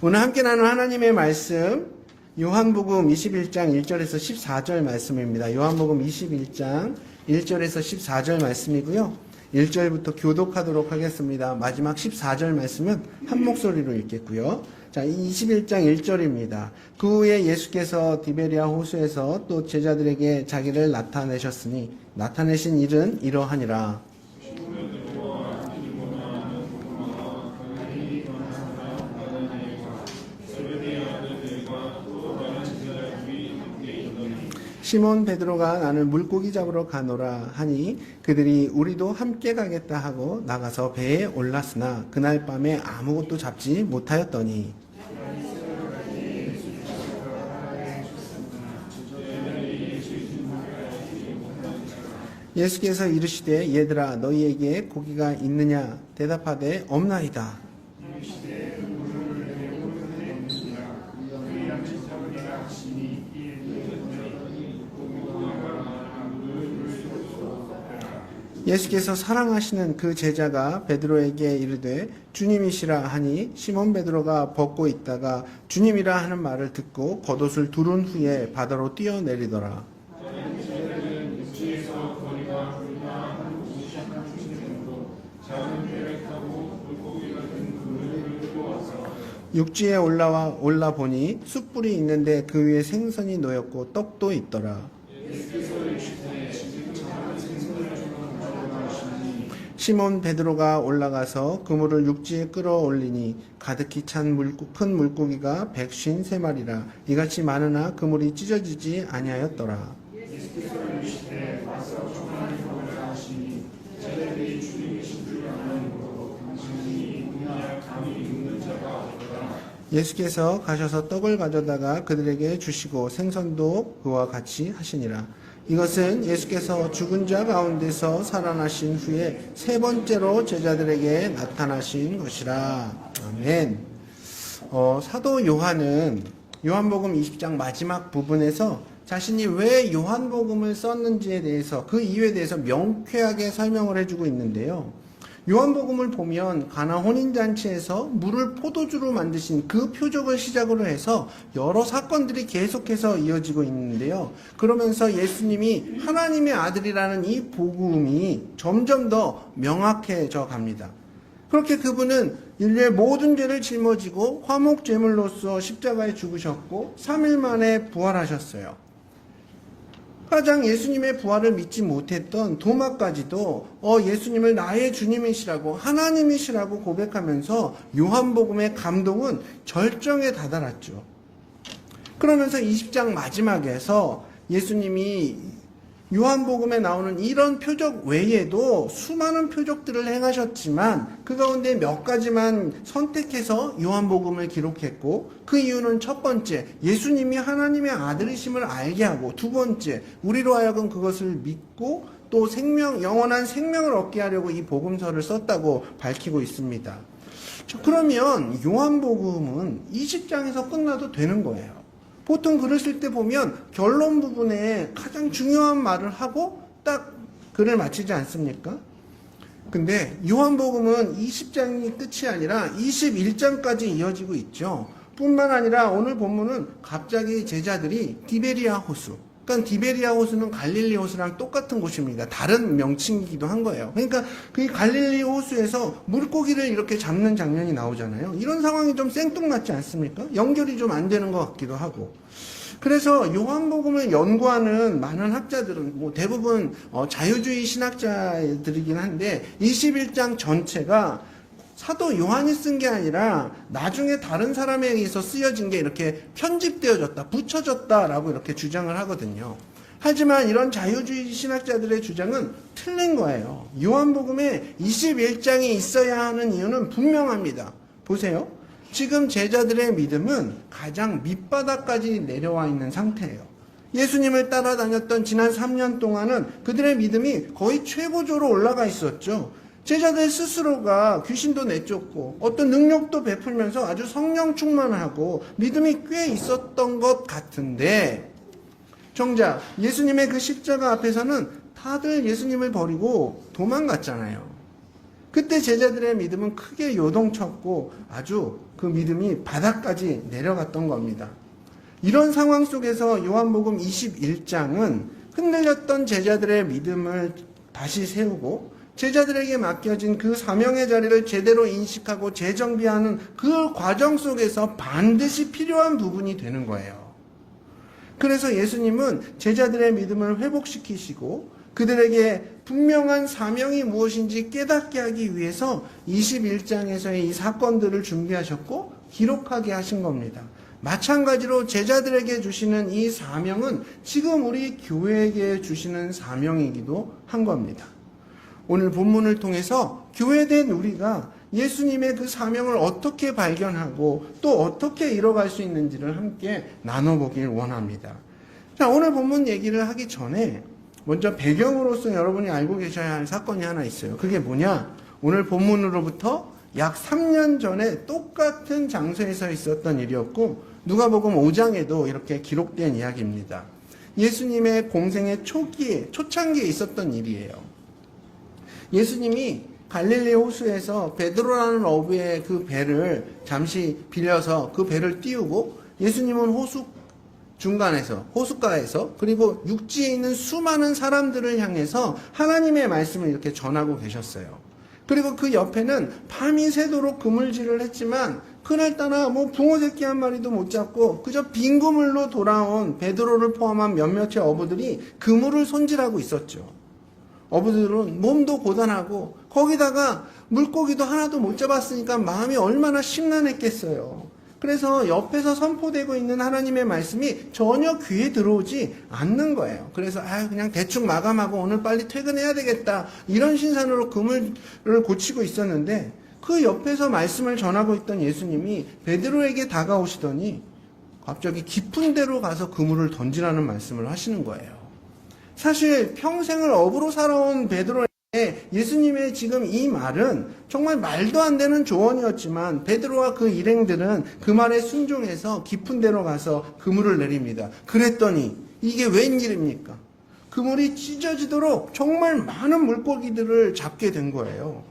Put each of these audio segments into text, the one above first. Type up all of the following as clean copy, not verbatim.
오늘 함께 나눌 하나님의 말씀 요한복음 21장 1절에서 14절 말씀입니다. 요한복음 21장 1절에서 14절 말씀이고요. 1절부터 교독하도록 하겠습니다. 마지막 14절 말씀은 한 목소리로 읽겠고요. 자, 21장 1절입니다. 그 후에 예수께서 디베리아 호수에서 또 제자들에게 자기를 나타내셨으니 나타내신 일은 이러하니라. 시몬 베드로가 나는 물고기 잡으러 가노라 하니 그들이 우리도 함께 가겠다 하고 나가서 배에 올랐으나 그날 밤에 아무것도 잡지 못하였더니 예수께서 이르시되 얘들아 너희에게 고기가 있느냐 대답하되 없나이다. 예수께서 사랑하시는 그 제자가 베드로에게 이르되 주님이시라 하니 시몬 베드로가 벗고 있다가 주님이라 하는 말을 듣고 겉옷을 두른 후에 바다로 뛰어내리더라. 육지에 올라 보니 숯불이 있는데 그 위에 생선이 놓였고 떡도 있더라. 시몬 베드로가 올라가서 그물을 육지에 끌어올리니 가득히 찬 큰 물고기가 153마리라. 이같이 많으나 그물이 찢어지지 아니하였더라. 예수께서 가셔서 떡을 가져다가 그들에게 주시고 생선도 그와 같이 하시니라. 이것은 예수께서 죽은 자 가운데서 살아나신 후에 세 번째로 제자들에게 나타나신 것이라. 아멘. 사도 요한은 요한복음 20장 마지막 부분에서 자신이 왜 요한복음을 썼는지에 대해서 그 이유에 대해서 명쾌하게 설명을 해주고 있는데요. 요한복음을 보면 가나 혼인잔치에서 물을 포도주로 만드신 그 표적을 시작으로 해서 여러 사건들이 계속해서 이어지고 있는데요. 그러면서 예수님이 하나님의 아들이라는 이 복음이 점점 더 명확해져 갑니다. 그렇게 그분은 인류의 모든 죄를 짊어지고 화목제물로서 십자가에 죽으셨고 3일 만에 부활하셨어요. 가장 예수님의 부활을 믿지 못했던 도마까지도 예수님을 나의 주님이시라고 하나님이시라고 고백하면서 요한복음의 감동은 절정에 다다랐죠. 그러면서 20장 마지막에서 예수님이 요한복음에 나오는 이런 표적 외에도 수많은 표적들을 행하셨지만 그 가운데 몇 가지만 선택해서 요한복음을 기록했고 그 이유는 첫 번째, 예수님이 하나님의 아들이심을 알게 하고 두 번째, 우리로 하여금 그것을 믿고 또 영원한 생명을 얻게 하려고 이 복음서를 썼다고 밝히고 있습니다. 그러면 요한복음은 20장에서 끝나도 되는 거예요. 보통 글을 쓸 때 보면 결론 부분에 가장 중요한 말을 하고 딱 글을 마치지 않습니까? 근데 요한복음은 20장이 끝이 아니라 21장까지 이어지고 있죠. 뿐만 아니라 오늘 본문은 갑자기 제자들이 디베리아 호수, 그러니까 디베리아 호수는 갈릴리 호수랑 똑같은 곳입니다. 다른 명칭이기도 한 거예요. 그러니까 그 갈릴리 호수에서 물고기를 이렇게 잡는 장면이 나오잖아요. 이런 상황이 좀 생뚱맞지 않습니까? 연결이 좀 안 되는 것 같기도 하고. 그래서 요한복음을 연구하는 많은 학자들은 대부분 자유주의 신학자들이긴 한데 21장 전체가 사도 요한이 쓴 게 아니라 나중에 다른 사람에 의해서 쓰여진 게 이렇게 편집되어졌다, 붙여졌다라고 이렇게 주장을 하거든요. 하지만 이런 자유주의 신학자들의 주장은 틀린 거예요. 요한복음에 21장이 있어야 하는 이유는 분명합니다. 보세요. 지금 제자들의 믿음은 가장 밑바닥까지 내려와 있는 상태예요. 예수님을 따라다녔던 지난 3년 동안은 그들의 믿음이 거의 최고조로 올라가 있었죠. 제자들 스스로가 귀신도 내쫓고 어떤 능력도 베풀면서 아주 성령 충만하고 믿음이 꽤 있었던 것 같은데 정작 예수님의 그 십자가 앞에서는 다들 예수님을 버리고 도망갔잖아요. 그때 제자들의 믿음은 크게 요동쳤고 아주 그 믿음이 바닥까지 내려갔던 겁니다. 이런 상황 속에서 요한복음 21장은 흔들렸던 제자들의 믿음을 다시 세우고 제자들에게 맡겨진 그 사명의 자리를 제대로 인식하고 재정비하는 그 과정 속에서 반드시 필요한 부분이 되는 거예요. 그래서 예수님은 제자들의 믿음을 회복시키시고 그들에게 분명한 사명이 무엇인지 깨닫게 하기 위해서 21장에서의 이 사건들을 준비하셨고 기록하게 하신 겁니다. 마찬가지로 제자들에게 주시는 이 사명은 지금 우리 교회에게 주시는 사명이기도 한 겁니다. 오늘 본문을 통해서 교회된 우리가 예수님의 그 사명을 어떻게 발견하고 또 어떻게 이뤄갈 수 있는지를 함께 나눠보길 원합니다. 자, 오늘 본문 얘기를 하기 전에 먼저 배경으로서 여러분이 알고 계셔야 할 사건이 하나 있어요. 그게 뭐냐? 오늘 본문으로부터 약 3년 전에 똑같은 장소에서 있었던 일이었고 누가복음 5장에도 이렇게 기록된 이야기입니다. 예수님의 공생의 초창기에 있었던 일이에요. 예수님이 갈릴리 호수에서 베드로라는 어부의 그 배를 잠시 빌려서 그 배를 띄우고 예수님은 호수 중간에서 호숫가에서 그리고 육지에 있는 수많은 사람들을 향해서 하나님의 말씀을 이렇게 전하고 계셨어요. 그리고 그 옆에는 밤이 새도록 그물질을 했지만 그날따라 붕어 새끼 한 마리도 못 잡고 그저 빈 그물로 돌아온 베드로를 포함한 몇몇의 어부들이 그물을 손질하고 있었죠. 어부들은 몸도 고단하고 거기다가 물고기도 하나도 못 잡았으니까 마음이 얼마나 심란했겠어요. 그래서 옆에서 선포되고 있는 하나님의 말씀이 전혀 귀에 들어오지 않는 거예요. 그래서 그냥 대충 마감하고 오늘 빨리 퇴근해야 되겠다 이런 신산으로 그물을 고치고 있었는데 그 옆에서 말씀을 전하고 있던 예수님이 베드로에게 다가오시더니 갑자기 깊은 데로 가서 그물을 던지라는 말씀을 하시는 거예요. 사실 평생을 어부로 살아온 베드로에게 예수님의 지금 이 말은 정말 말도 안 되는 조언이었지만 베드로와 그 일행들은 그 말에 순종해서 깊은 데로 가서 그물을 내립니다. 그랬더니 이게 웬일입니까? 그물이 찢어지도록 정말 많은 물고기들을 잡게 된 거예요.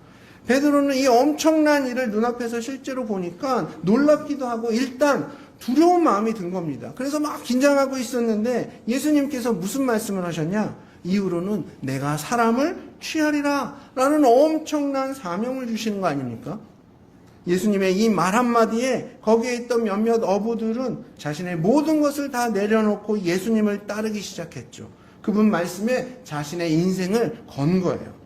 베드로는 이 엄청난 일을 눈앞에서 실제로 보니까 놀랍기도 하고 일단 두려운 마음이 든 겁니다. 그래서 막 긴장하고 있었는데 예수님께서 무슨 말씀을 하셨냐? 이후로는 내가 사람을 취하리라 라는 엄청난 사명을 주시는 거 아닙니까? 예수님의 이 말 한마디에 거기에 있던 몇몇 어부들은 자신의 모든 것을 다 내려놓고 예수님을 따르기 시작했죠. 그분 말씀에 자신의 인생을 건 거예요.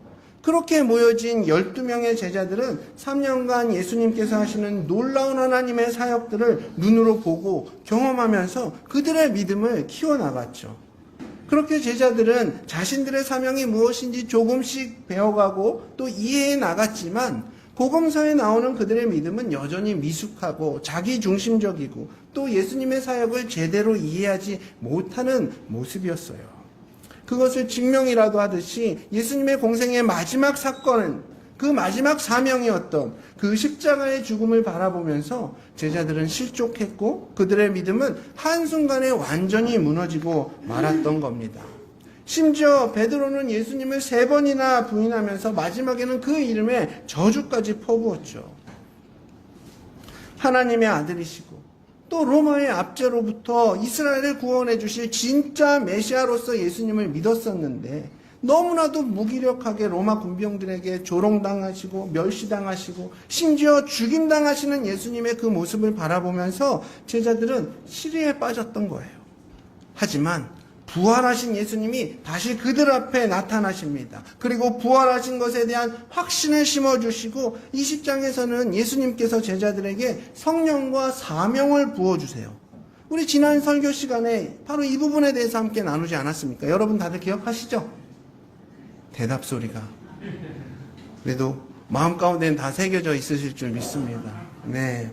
그렇게 모여진 12명의 제자들은 3년간 예수님께서 하시는 놀라운 하나님의 사역들을 눈으로 보고 경험하면서 그들의 믿음을 키워나갔죠. 그렇게 제자들은 자신들의 사명이 무엇인지 조금씩 배워가고 또 이해해 나갔지만 복음서에 나오는 그들의 믿음은 여전히 미숙하고 자기중심적이고 또 예수님의 사역을 제대로 이해하지 못하는 모습이었어요. 그것을 증명이라도 하듯이 예수님의 공생의 마지막 사건은 그 마지막 사명이었던 그 십자가의 죽음을 바라보면서 제자들은 실족했고 그들의 믿음은 한순간에 완전히 무너지고 말았던 겁니다. 심지어 베드로는 예수님을 3번이나 부인하면서 마지막에는 그 이름에 저주까지 퍼부었죠. 하나님의 아들이시고 또 로마의 압제로부터 이스라엘을 구원해 주실 진짜 메시아로서 예수님을 믿었었는데 너무나도 무기력하게 로마 군병들에게 조롱당하시고 멸시당하시고 심지어 죽임당하시는 예수님의 그 모습을 바라보면서 제자들은 시리에 빠졌던 거예요. 하지만 부활하신 예수님이 다시 그들 앞에 나타나십니다. 그리고 부활하신 것에 대한 확신을 심어주시고 20장에서는 예수님께서 제자들에게 성령과 사명을 부어주세요. 우리 지난 설교 시간에 바로 이 부분에 대해서 함께 나누지 않았습니까? 여러분 다들 기억하시죠? 대답 소리가 그래도 마음 가운데는 다 새겨져 있으실 줄 믿습니다. 네.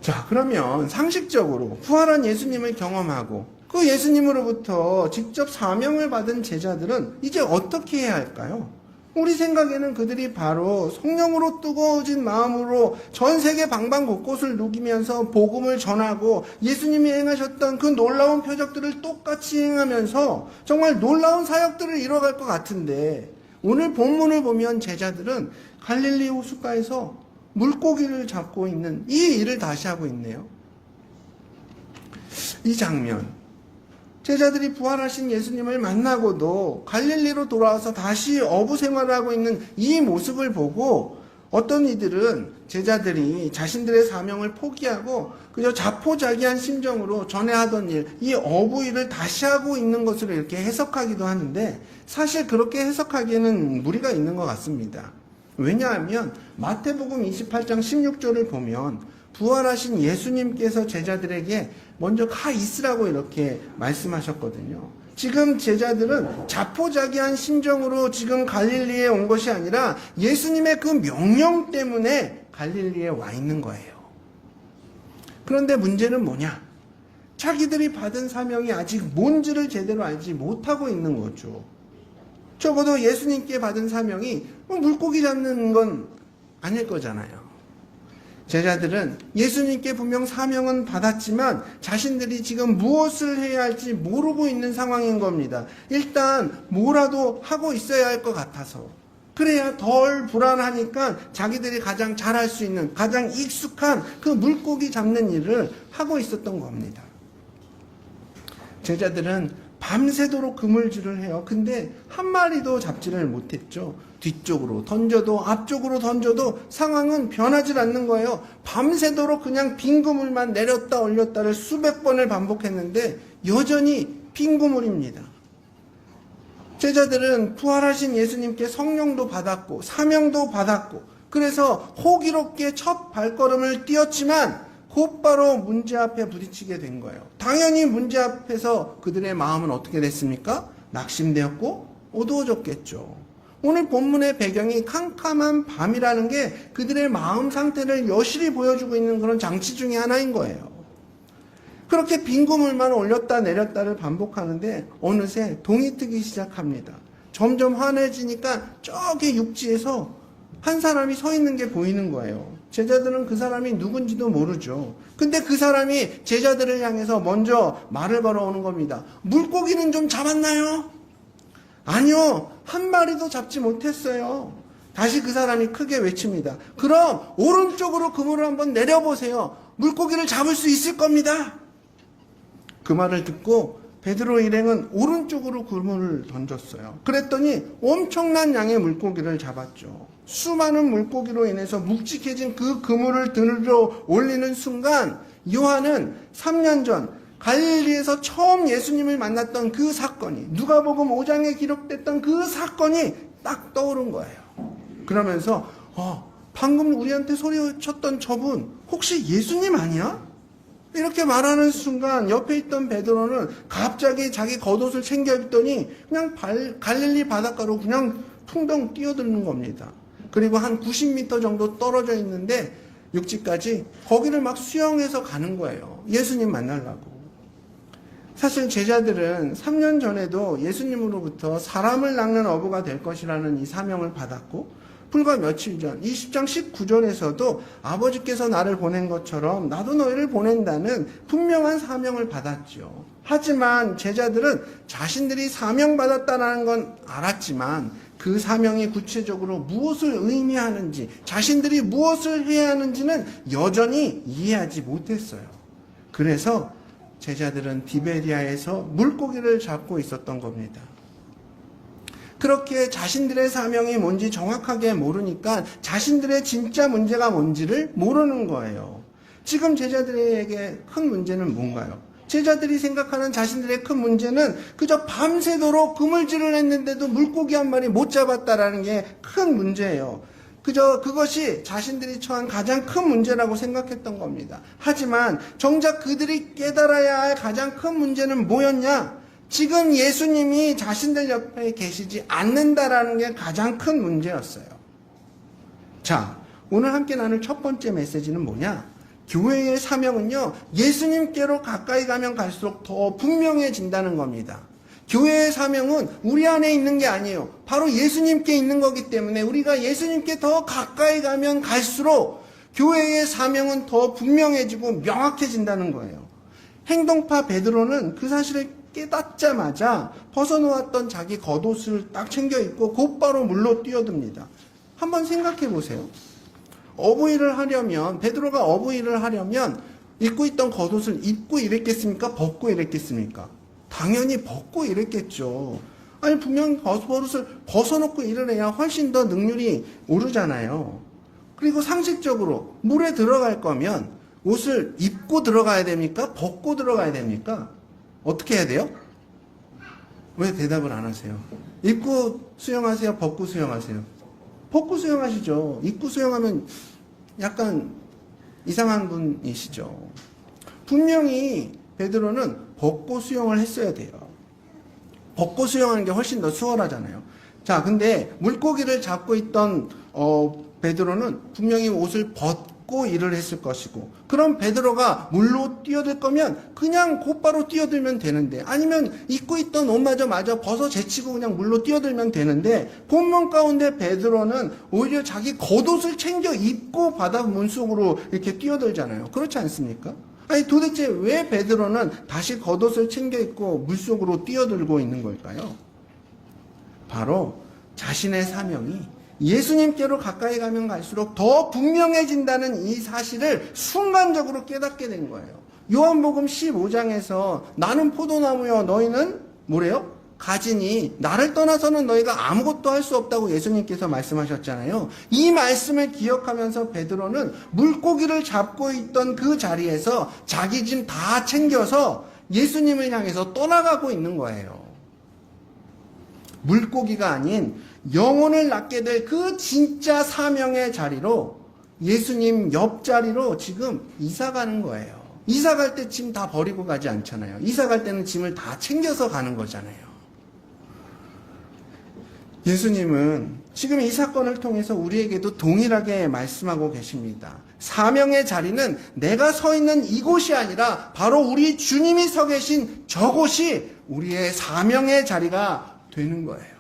자, 그러면 상식적으로 부활한 예수님을 경험하고 그 예수님으로부터 직접 사명을 받은 제자들은 이제 어떻게 해야 할까요? 우리 생각에는 그들이 바로 성령으로 뜨거워진 마음으로 전 세계 방방곳곳을 누기면서 복음을 전하고 예수님이 행하셨던 그 놀라운 표적들을 똑같이 행하면서 정말 놀라운 사역들을 이뤄갈 것 같은데 오늘 본문을 보면 제자들은 갈릴리 호숫가에서 물고기를 잡고 있는 이 일을 다시 하고 있네요. 이 장면, 제자들이 부활하신 예수님을 만나고도 갈릴리로 돌아와서 다시 어부 생활을 하고 있는 이 모습을 보고 어떤 이들은 제자들이 자신들의 사명을 포기하고 그저 자포자기한 심정으로 전에 하던 일, 이 어부 일을 다시 하고 있는 것으로 이렇게 해석하기도 하는데 사실 그렇게 해석하기에는 무리가 있는 것 같습니다. 왜냐하면 마태복음 28장 16절을 보면 부활하신 예수님께서 제자들에게 먼저 가 있으라고 이렇게 말씀하셨거든요. 지금 제자들은 자포자기한 심정으로 지금 갈릴리에 온 것이 아니라 예수님의 그 명령 때문에 갈릴리에 와 있는 거예요. 그런데 문제는 뭐냐? 자기들이 받은 사명이 아직 뭔지를 제대로 알지 못하고 있는 거죠. 적어도 예수님께 받은 사명이 물고기 잡는 건 아닐 거잖아요. 제자들은 예수님께 분명 사명은 받았지만 자신들이 지금 무엇을 해야 할지 모르고 있는 상황인 겁니다. 일단 뭐라도 하고 있어야 할 것 같아서, 그래야 덜 불안하니까 자기들이 가장 잘할 수 있는, 가장 익숙한 그 물고기 잡는 일을 하고 있었던 겁니다. 제자들은 밤새도록 그물질을 해요. 근데 한 마리도 잡지를 못했죠. 뒤쪽으로 던져도 앞쪽으로 던져도 상황은 변하지 않는 거예요. 밤새도록 그냥 빈 그물만 내렸다 올렸다를 수백 번을 반복했는데 여전히 빈 그물입니다. 제자들은 부활하신 예수님께 성령도 받았고 사명도 받았고 그래서 호기롭게 첫 발걸음을 띄었지만 곧바로 문제 앞에 부딪히게 된 거예요. 당연히 문제 앞에서 그들의 마음은 어떻게 됐습니까? 낙심되었고 어두워졌겠죠. 오늘 본문의 배경이 캄캄한 밤이라는 게 그들의 마음 상태를 여실히 보여주고 있는 그런 장치 중에 하나인 거예요. 그렇게 빈 그물만 올렸다 내렸다를 반복하는데 어느새 동이 트기 시작합니다. 점점 환해지니까 저기 육지에서 한 사람이 서 있는 게 보이는 거예요. 제자들은 그 사람이 누군지도 모르죠. 근데 그 사람이 제자들을 향해서 먼저 말을 걸어오는 겁니다. 물고기는 좀 잡았나요? 아니요, 한 마리도 잡지 못했어요. 다시 그 사람이 크게 외칩니다. 그럼 오른쪽으로 그물을 한번 내려보세요. 물고기를 잡을 수 있을 겁니다. 그 말을 듣고 베드로 일행은 오른쪽으로 그물을 던졌어요. 그랬더니 엄청난 양의 물고기를 잡았죠. 수많은 물고기로 인해서 묵직해진 그 그물을 들어 올리는 순간 요한은 3년 전 갈릴리에서 처음 예수님을 만났던 그 사건이, 누가복음 5장에 기록됐던 그 사건이 딱 떠오른 거예요. 그러면서 방금 우리한테 소리쳤던 저분 혹시 예수님 아니야? 이렇게 말하는 순간 옆에 있던 베드로는 갑자기 자기 겉옷을 챙겨 입더니 그냥 갈릴리 바닷가로 그냥 풍덩 뛰어드는 겁니다. 그리고 한 90m 정도 떨어져 있는데 육지까지 거기를 막 수영해서 가는 거예요. 예수님 만나려고. 사실 제자들은 3년 전에도 예수님으로부터 사람을 낚는 어부가 될 것이라는 이 사명을 받았고 불과 며칠 전 20장 19절에서도 아버지께서 나를 보낸 것처럼 나도 너희를 보낸다는 분명한 사명을 받았죠. 하지만 제자들은 자신들이 사명받았다는 건 알았지만 그 사명이 구체적으로 무엇을 의미하는지, 자신들이 무엇을 해야 하는지는 여전히 이해하지 못했어요. 그래서 제자들은 디베리아에서 물고기를 잡고 있었던 겁니다. 그렇게 자신들의 사명이 뭔지 정확하게 모르니까 자신들의 진짜 문제가 뭔지를 모르는 거예요. 지금 제자들에게 큰 문제는 뭔가요? 제자들이 생각하는 자신들의 큰 문제는 그저 밤새도록 그물질을 했는데도 물고기 한 마리 못 잡았다라는 게 큰 문제예요. 그저 그것이 자신들이 처한 가장 큰 문제라고 생각했던 겁니다. 하지만 정작 그들이 깨달아야 할 가장 큰 문제는 뭐였냐? 지금 예수님이 자신들 옆에 계시지 않는다라는 게 가장 큰 문제였어요. 자, 오늘 함께 나눌 첫 번째 메시지는 뭐냐? 교회의 사명은요, 예수님께로 가까이 가면 갈수록 더 분명해진다는 겁니다. 교회의 사명은 우리 안에 있는 게 아니에요. 바로 예수님께 있는 거기 때문에 우리가 예수님께 더 가까이 가면 갈수록 교회의 사명은 더 분명해지고 명확해진다는 거예요. 행동파 베드로는 그 사실을 깨닫자마자 벗어놓았던 자기 겉옷을 딱 챙겨 입고 곧바로 물로 뛰어듭니다. 한번 생각해 보세요. 어부일을 하려면, 베드로가 어부일을 하려면 입고 있던 겉옷을 입고 일했겠습니까? 벗고 일했겠습니까? 당연히 벗고 일했겠죠. 아니, 분명히 겉옷을 벗어놓고 일을 해야 훨씬 더 능률이 오르잖아요. 그리고 상식적으로 물에 들어갈 거면 옷을 입고 들어가야 됩니까? 벗고 들어가야 됩니까? 어떻게 해야 돼요? 왜 대답을 안 하세요? 입고 수영하세요? 벗고 수영하세요? 벗고 수영하시죠. 입고 수영하면 약간 이상한 분이시죠. 분명히 베드로는 벗고 수영을 했어야 돼요. 벗고 수영하는 게 훨씬 더 수월하잖아요. 자, 근데 물고기를 잡고 있던 베드로는 분명히 옷을 벗고 일을 했을 것이고, 그럼 베드로가 물로 뛰어들 거면 그냥 곧바로 뛰어들면 되는데, 아니면 입고 있던 옷마저 마저 벗어 제치고 그냥 물로 뛰어들면 되는데, 본문 가운데 베드로는 오히려 자기 겉옷을 챙겨 입고 바다 물속으로 이렇게 뛰어들잖아요. 그렇지 않습니까? 아니, 도대체 왜 베드로는 다시 겉옷을 챙겨 입고 물속으로 뛰어들고 있는 걸까요? 바로 자신의 사명이 예수님께로 가까이 가면 갈수록 더 분명해진다는 이 사실을 순간적으로 깨닫게 된 거예요. 요한복음 15장에서 나는 포도나무여 너희는 뭐래요? 가지니 나를 떠나서는 너희가 아무것도 할 수 없다고 예수님께서 말씀하셨잖아요. 이 말씀을 기억하면서 베드로는 물고기를 잡고 있던 그 자리에서 자기 짐 다 챙겨서 예수님을 향해서 떠나가고 있는 거예요. 물고기가 아닌 영혼을 낳게 될 그 진짜 사명의 자리로, 예수님 옆자리로 지금 이사 가는 거예요. 이사 갈 때 짐 다 버리고 가지 않잖아요. 이사 갈 때는 짐을 다 챙겨서 가는 거잖아요. 예수님은 지금 이 사건을 통해서 우리에게도 동일하게 말씀하고 계십니다. 사명의 자리는 내가 서 있는 이곳이 아니라 바로 우리 주님이 서 계신 저곳이 우리의 사명의 자리가 되는 거예요.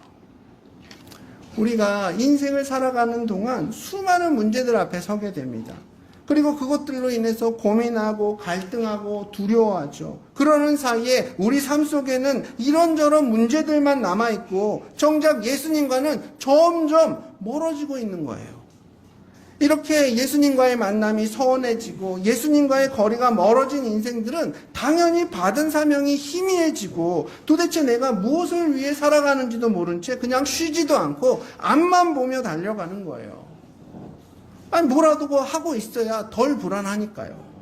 우리가 인생을 살아가는 동안 수많은 문제들 앞에 서게 됩니다. 그리고 그것들로 인해서 고민하고 갈등하고 두려워하죠. 그러는 사이에 우리 삶 속에는 이런저런 문제들만 남아있고 정작 예수님과는 점점 멀어지고 있는 거예요. 이렇게 예수님과의 만남이 서운해지고 예수님과의 거리가 멀어진 인생들은 당연히 받은 사명이 희미해지고 도대체 내가 무엇을 위해 살아가는지도 모른 채 그냥 쉬지도 않고 앞만 보며 달려가는 거예요. 아니, 뭐라도 하고 있어야 덜 불안하니까요.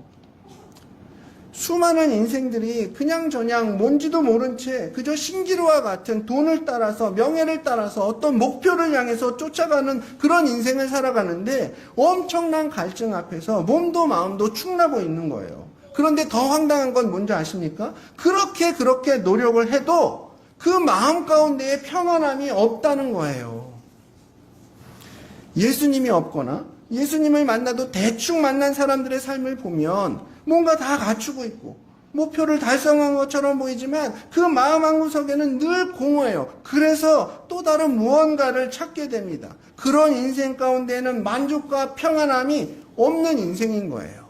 수많은 인생들이 그냥저냥 뭔지도 모른 채 그저 신기루와 같은 돈을 따라서, 명예를 따라서 어떤 목표를 향해서 쫓아가는 그런 인생을 살아가는데 엄청난 갈증 앞에서 몸도 마음도 축나고 있는 거예요. 그런데 더 황당한 건 뭔지 아십니까? 그렇게 노력을 해도 그 마음 가운데에 평안함이 없다는 거예요. 예수님이 없거나 예수님을 만나도 대충 만난 사람들의 삶을 보면 뭔가 다 갖추고 있고 목표를 달성한 것처럼 보이지만 그 마음 한구석에는 늘 공허해요. 그래서 또 다른 무언가를 찾게 됩니다. 그런 인생 가운데에는 만족과 평안함이 없는 인생인 거예요.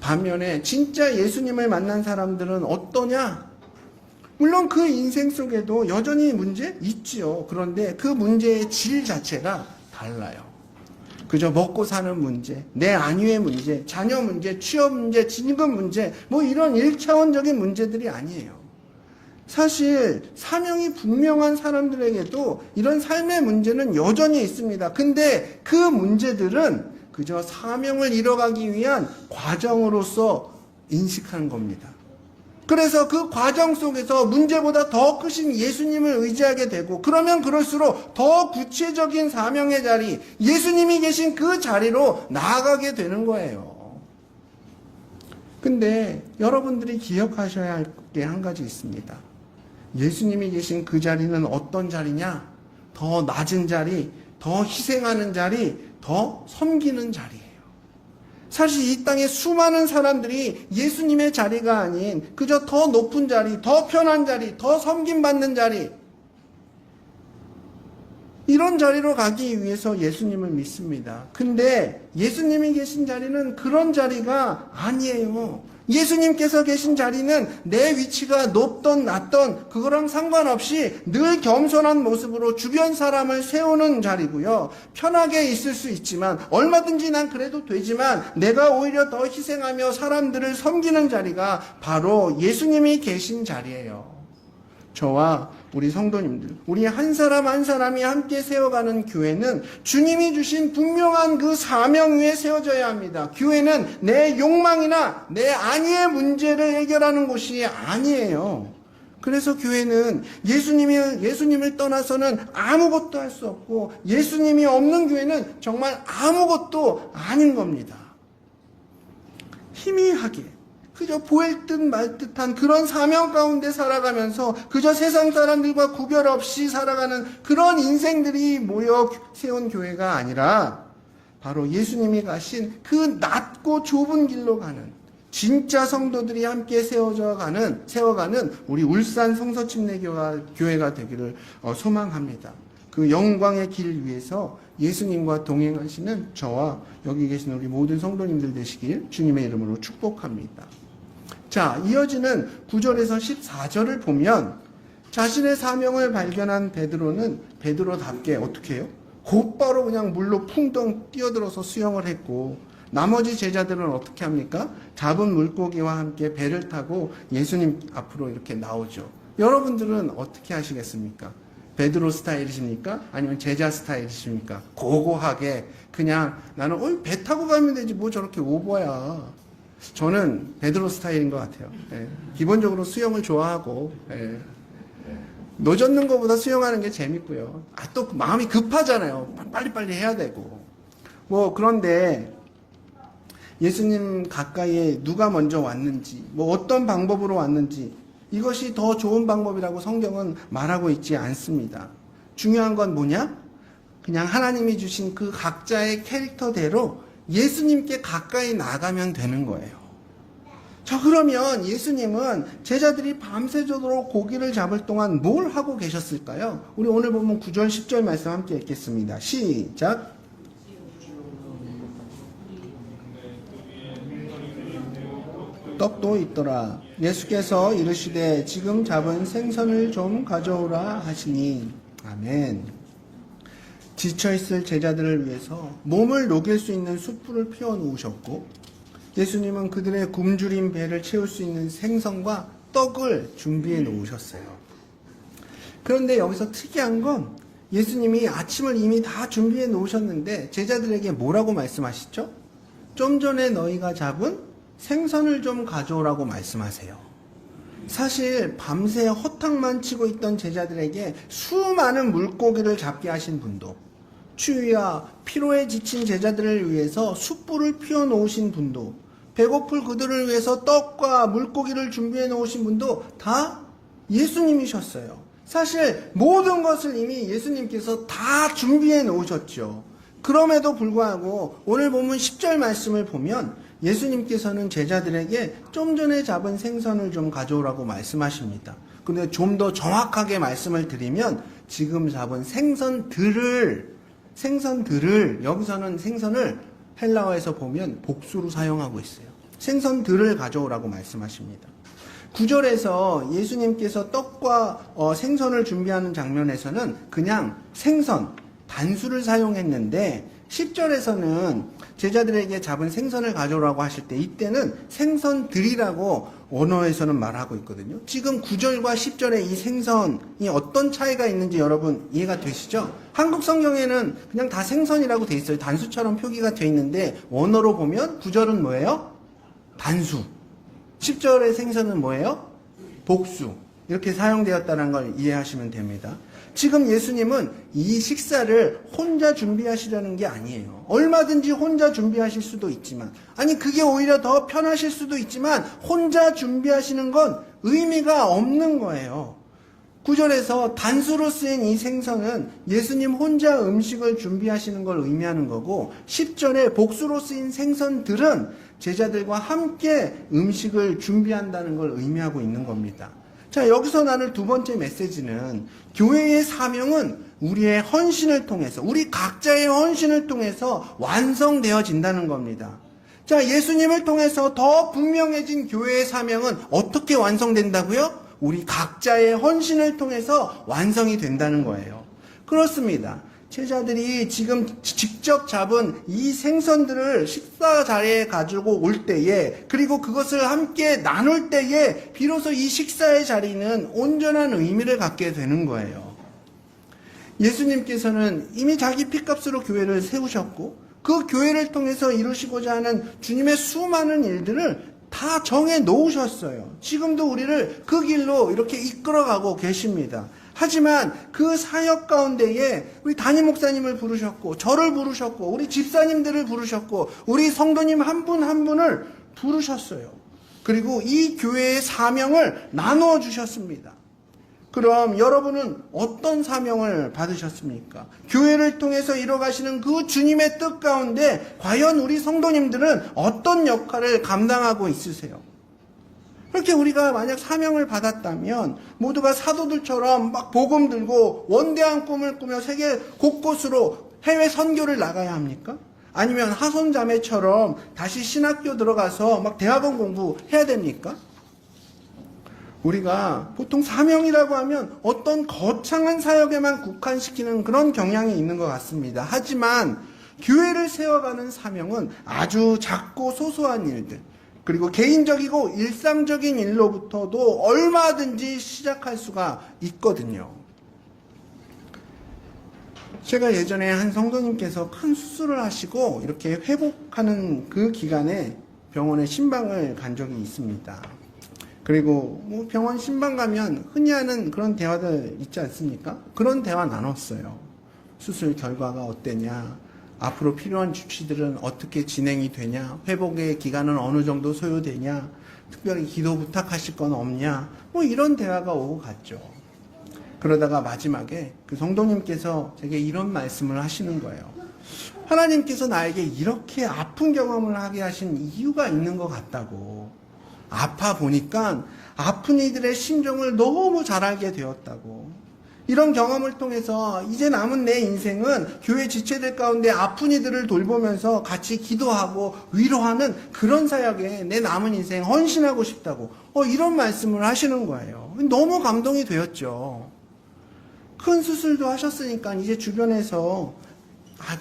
반면에 진짜 예수님을 만난 사람들은 어떠냐? 물론 그 인생 속에도 여전히 문제 있지요. 그런데 그 문제의 질 자체가 달라요. 그저 먹고 사는 문제, 내 안위의 문제, 자녀 문제, 취업 문제, 진급 문제, 뭐 이런 1차원적인 문제들이 아니에요. 사실 사명이 분명한 사람들에게도 이런 삶의 문제는 여전히 있습니다. 근데 그 문제들은 그저 사명을 이뤄가기 위한 과정으로서 인식하는 겁니다. 그래서 그 과정 속에서 문제보다 더 크신 예수님을 의지하게 되고, 그러면 그럴수록 더 구체적인 사명의 자리, 예수님이 계신 그 자리로 나아가게 되는 거예요. 근데 여러분들이 기억하셔야 할 게 한 가지 있습니다. 예수님이 계신 그 자리는 어떤 자리냐? 더 낮은 자리, 더 희생하는 자리, 더 섬기는 자리예요. 사실 이 땅에 수많은 사람들이 예수님의 자리가 아닌 그저 더 높은 자리, 더 편한 자리, 더 섬김받는 자리, 이런 자리로 가기 위해서 예수님을 믿습니다. 근데 예수님이 계신 자리는 그런 자리가 아니에요. 예수님께서 계신 자리는 내 위치가 높던 낮던 그거랑 상관없이 늘 겸손한 모습으로 주변 사람을 세우는 자리고요. 편하게 있을 수 있지만 얼마든지 난 그래도 되지만 내가 오히려 더 희생하며 사람들을 섬기는 자리가 바로 예수님이 계신 자리예요. 저와 우리 성도님들, 우리 한 사람 한 사람이 함께 세워가는 교회는 주님이 주신 분명한 그 사명 위에 세워져야 합니다. 교회는 내 욕망이나 내 안위의 문제를 해결하는 곳이 아니에요. 그래서 교회는 예수님을 떠나서는 아무것도 할 수 없고 예수님이 없는 교회는 정말 아무것도 아닌 겁니다. 희미하게 그저 보일 듯 말 듯한 그런 사명 가운데 살아가면서 그저 세상 사람들과 구별 없이 살아가는 그런 인생들이 모여 세운 교회가 아니라 바로 예수님이 가신 그 낮고 좁은 길로 가는 진짜 성도들이 함께 세워가는 우리 울산 성서침례교회가 되기를 소망합니다. 그 영광의 길 위에서 예수님과 동행하시는 저와 여기 계신 우리 모든 성도님들 되시길 주님의 이름으로 축복합니다. 자, 이어지는 9절에서 14절을 보면 자신의 사명을 발견한 베드로는 베드로답게 어떻게 해요? 곧바로 그냥 물로 풍덩 뛰어들어서 수영을 했고 나머지 제자들은 어떻게 합니까? 잡은 물고기와 함께 배를 타고 예수님 앞으로 이렇게 나오죠. 여러분들은 어떻게 하시겠습니까? 베드로 스타일이십니까? 아니면 제자 스타일이십니까? 고고하게 그냥 나는 배 타고 가면 되지 뭐 저렇게 오버야. 저는 베드로 스타일인 것 같아요. 예. 기본적으로 수영을 좋아하고 노젓는 것보다 수영하는 게 재밌고요. 또 마음이 급하잖아요. 빨리빨리 해야 되고. 그런데 예수님 가까이에 누가 먼저 왔는지 어떤 방법으로 왔는지 이것이 더 좋은 방법이라고 성경은 말하고 있지 않습니다. 중요한 건 뭐냐? 그냥 하나님이 주신 그 각자의 캐릭터대로 예수님께 가까이 나가면 되는 거예요. 자, 그러면 예수님은 제자들이 밤새도록 고기를 잡을 동안 뭘 하고 계셨을까요? 우리 오늘 보면 9절 10절 말씀 함께 읽겠습니다. 시작. 떡도 있더라. 예수께서 이르시되 지금 잡은 생선을 좀 가져오라 하시니. 아멘. 지쳐있을 제자들을 위해서 몸을 녹일 수 있는 숯불을 피워놓으셨고 예수님은 그들의 굶주린 배를 채울 수 있는 생선과 떡을 준비해 놓으셨어요. 그런데 여기서 특이한 건 예수님이 아침을 이미 다 준비해 놓으셨는데 제자들에게 뭐라고 말씀하시죠? 좀 전에 너희가 잡은 생선을 좀 가져오라고 말씀하세요. 사실 밤새 허탕만 치고 있던 제자들에게 수많은 물고기를 잡게 하신 분도 추위와 피로에 지친 제자들을 위해서 숯불을 피워놓으신 분도 배고플 그들을 위해서 떡과 물고기를 준비해 놓으신 분도 다 예수님이셨어요. 사실 모든 것을 이미 예수님께서 다 준비해 놓으셨죠. 그럼에도 불구하고 오늘 본문 10절 말씀을 보면 예수님께서는 제자들에게 좀 전에 잡은 생선을 좀 가져오라고 말씀하십니다. 그런데 좀 더 정확하게 말씀을 드리면 지금 잡은 생선들을 여기서는 생선을 헬라어에서 보면 복수로 사용하고 있어요. 생선들을 가져오라고 말씀하십니다. 9절에서 예수님께서 떡과 생선을 준비하는 장면에서는 그냥 생선, 단수를 사용했는데 10절에서는 제자들에게 잡은 생선을 가져오라고 하실 때 이때는 생선들이라고 언어에서는 말하고 있거든요. 지금 9절과 10절의 이 생선이 어떤 차이가 있는지 여러분 이해가 되시죠? 한국 성경에는 그냥 다 생선이라고 돼 있어요. 단수처럼 표기가 돼 있는데 원어로 보면 9절은 뭐예요? 단수. 10절의 생선은 뭐예요? 복수. 이렇게 사용되었다는 걸 이해하시면 됩니다. 지금 예수님은 이 식사를 혼자 준비하시려는 게 아니에요. 얼마든지 혼자 준비하실 수도 있지만, 아니 그게 오히려 더 편하실 수도 있지만 혼자 준비하시는 건 의미가 없는 거예요. 9절에서 단수로 쓰인 이 생선은 예수님 혼자 음식을 준비하시는 걸 의미하는 거고 10절에 복수로 쓰인 생선들은 제자들과 함께 음식을 준비한다는 걸 의미하고 있는 겁니다. 자, 여기서 나눌 두 번째 메시지는 교회의 사명은 우리의 헌신을 통해서, 우리 각자의 헌신을 통해서 완성되어진다는 겁니다. 자, 예수님을 통해서 더 분명해진 교회의 사명은 어떻게 완성된다고요? 우리 각자의 헌신을 통해서 완성이 된다는 거예요. 그렇습니다. 제자들이 지금 직접 잡은 이 생선들을 식사 자리에 가지고 올 때에, 그리고 그것을 함께 나눌 때에 비로소 이 식사의 자리는 온전한 의미를 갖게 되는 거예요. 예수님께서는 이미 자기 피값으로 교회를 세우셨고, 그 교회를 통해서 이루시고자 하는 주님의 수많은 일들을 다 정해 놓으셨어요. 지금도 우리를 그 길로 이렇게 이끌어가고 계십니다. 하지만 그 사역 가운데에 우리 담임 목사님을 부르셨고, 저를 부르셨고, 우리 집사님들을 부르셨고, 우리 성도님 한 분 한 분을 부르셨어요. 그리고 이 교회의 사명을 나누어 주셨습니다. 그럼 여러분은 어떤 사명을 받으셨습니까? 교회를 통해서 이뤄가시는 그 주님의 뜻 가운데 과연 우리 성도님들은 어떤 역할을 감당하고 있으세요? 그렇게 우리가 만약 사명을 받았다면 모두가 사도들처럼 막 복음 들고 원대한 꿈을 꾸며 세계 곳곳으로 해외 선교를 나가야 합니까? 아니면 하손자매처럼 다시 신학교 들어가서 막 대학원 공부해야 됩니까? 우리가 보통 사명이라고 하면 어떤 거창한 사역에만 국한시키는 그런 경향이 있는 것 같습니다. 하지만 교회를 세워가는 사명은 아주 작고 소소한 일들, 그리고 개인적이고 일상적인 일로부터도 얼마든지 시작할 수가 있거든요. 제가 예전에 한 성도님께서 큰 수술을 하시고 이렇게 회복하는 그 기간에 병원에 신방을 간 적이 있습니다. 그리고 뭐 병원 신방 가면 흔히 하는 그런 대화들 있지 않습니까? 그런 대화 나눴어요. 수술 결과가 어땠냐? 앞으로 필요한 조치들은 어떻게 진행이 되냐? 회복의 기간은 어느 정도 소요되냐? 특별히 기도 부탁하실 건 없냐? 뭐 이런 대화가 오고 갔죠. 그러다가 마지막에 그 성도님께서 제게 이런 말씀을 하시는 거예요. 하나님께서 나에게 이렇게 아픈 경험을 하게 하신 이유가 있는 것 같다고. 아파 보니까 아픈 이들의 심정을 너무 잘 알게 되었다고. 이런 경험을 통해서 이제 남은 내 인생은 교회 지체들 가운데 아픈 이들을 돌보면서 같이 기도하고 위로하는 그런 사역에 내 남은 인생 헌신하고 싶다고 이런 말씀을 하시는 거예요. 너무 감동이 되었죠. 큰 수술도 하셨으니까 이제 주변에서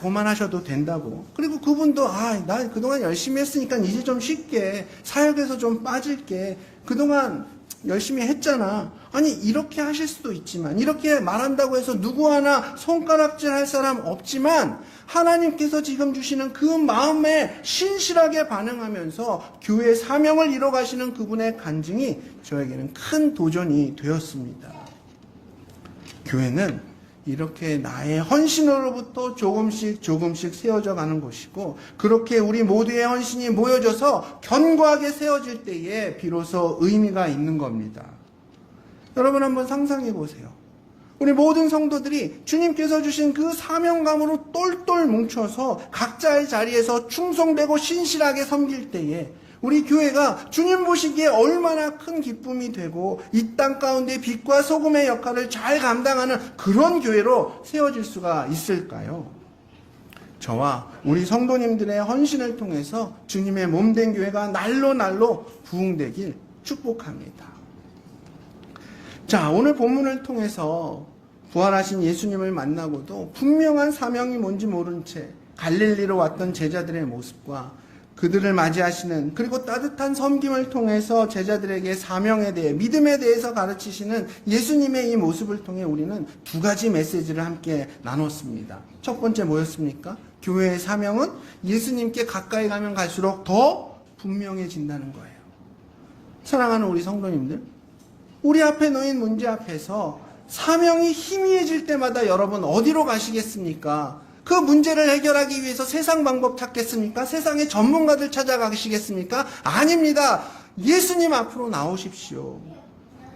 그만하셔도 된다고. 그리고 그분도 나 그동안 열심히 했으니까 이제 좀 쉴게. 사역에서 좀 빠질게. 그동안 열심히 했잖아. 아니 이렇게 하실 수도 있지만, 이렇게 말한다고 해서 누구 하나 손가락질 할 사람 없지만, 하나님께서 지금 주시는 그 마음에 신실하게 반응하면서 교회의 사명을 이뤄가시는 그분의 간증이 저에게는 큰 도전이 되었습니다. 교회는 이렇게 나의 헌신으로부터 조금씩 세워져 가는 곳이고, 그렇게 우리 모두의 헌신이 모여져서 견고하게 세워질 때에 비로소 의미가 있는 겁니다. 여러분 한번 상상해 보세요. 우리 모든 성도들이 주님께서 주신 그 사명감으로 똘똘 뭉쳐서 각자의 자리에서 충성되고 신실하게 섬길 때에 우리 교회가 주님 보시기에 얼마나 큰 기쁨이 되고 이 땅 가운데 빛과 소금의 역할을 잘 감당하는 그런 교회로 세워질 수가 있을까요? 저와 우리 성도님들의 헌신을 통해서 주님의 몸된 교회가 날로 부흥되길 축복합니다. 자, 오늘 본문을 통해서 부활하신 예수님을 만나고도 분명한 사명이 뭔지 모른 채 갈릴리로 왔던 제자들의 모습과 그들을 맞이하시는, 그리고 따뜻한 섬김을 통해서 제자들에게 사명에 대해, 믿음에 대해서 가르치시는 예수님의 이 모습을 통해 우리는 두 가지 메시지를 함께 나눴습니다. 첫 번째 뭐였습니까? 교회의 사명은 예수님께 가까이 가면 갈수록 더 분명해진다는 거예요. 사랑하는 우리 성도님들, 우리 앞에 놓인 문제 앞에서 사명이 희미해질 때마다 여러분 어디로 가시겠습니까? 그 문제를 해결하기 위해서 세상 방법 찾겠습니까? 세상의 전문가들 찾아가시겠습니까? 아닙니다. 예수님 앞으로 나오십시오.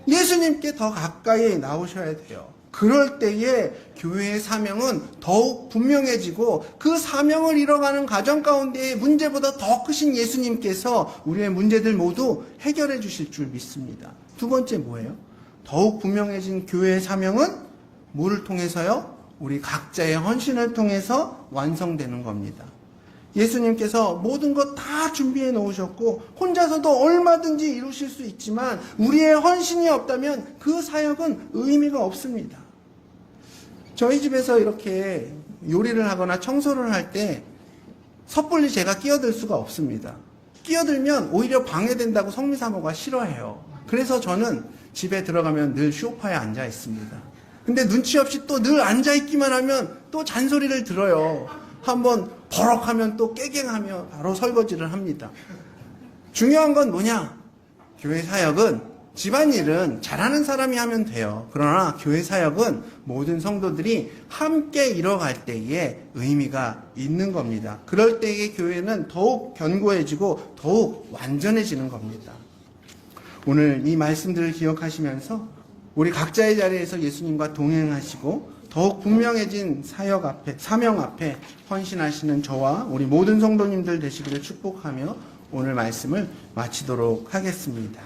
예수님께 더 가까이 나오셔야 돼요. 그럴 때에 교회의 사명은 더욱 분명해지고, 그 사명을 이뤄가는 과정 가운데에 문제보다 더 크신 예수님께서 우리의 문제들 모두 해결해 주실 줄 믿습니다. 두 번째 뭐예요? 더욱 분명해진 교회의 사명은 뭐를 통해서요? 우리 각자의 헌신을 통해서 완성되는 겁니다. 예수님께서 모든 것 다 준비해 놓으셨고 혼자서도 얼마든지 이루실 수 있지만 우리의 헌신이 없다면 그 사역은 의미가 없습니다. 저희 집에서 이렇게 요리를 하거나 청소를 할 때 섣불리 제가 끼어들 수가 없습니다. 끼어들면 오히려 방해된다고 성미사모가 싫어해요. 그래서 저는 집에 들어가면 늘 소파에 앉아 있습니다. 근데 눈치 없이 또 늘 앉아 있기만 하면 또 잔소리를 들어요. 한번 버럭하면 또 깨갱하며 바로 설거지를 합니다. 중요한 건 뭐냐? 교회 사역은 집안일은 잘하는 사람이 하면 돼요. 그러나 교회 사역은 모든 성도들이 함께 이뤄갈 때에 의미가 있는 겁니다. 그럴 때의 교회는 더욱 견고해지고 더욱 완전해지는 겁니다. 오늘 이 말씀들을 기억하시면서 우리 각자의 자리에서 예수님과 동행하시고 더욱 분명해진 사역 앞에, 사명 앞에 헌신하시는 저와 우리 모든 성도님들 되시기를 축복하며 오늘 말씀을 마치도록 하겠습니다.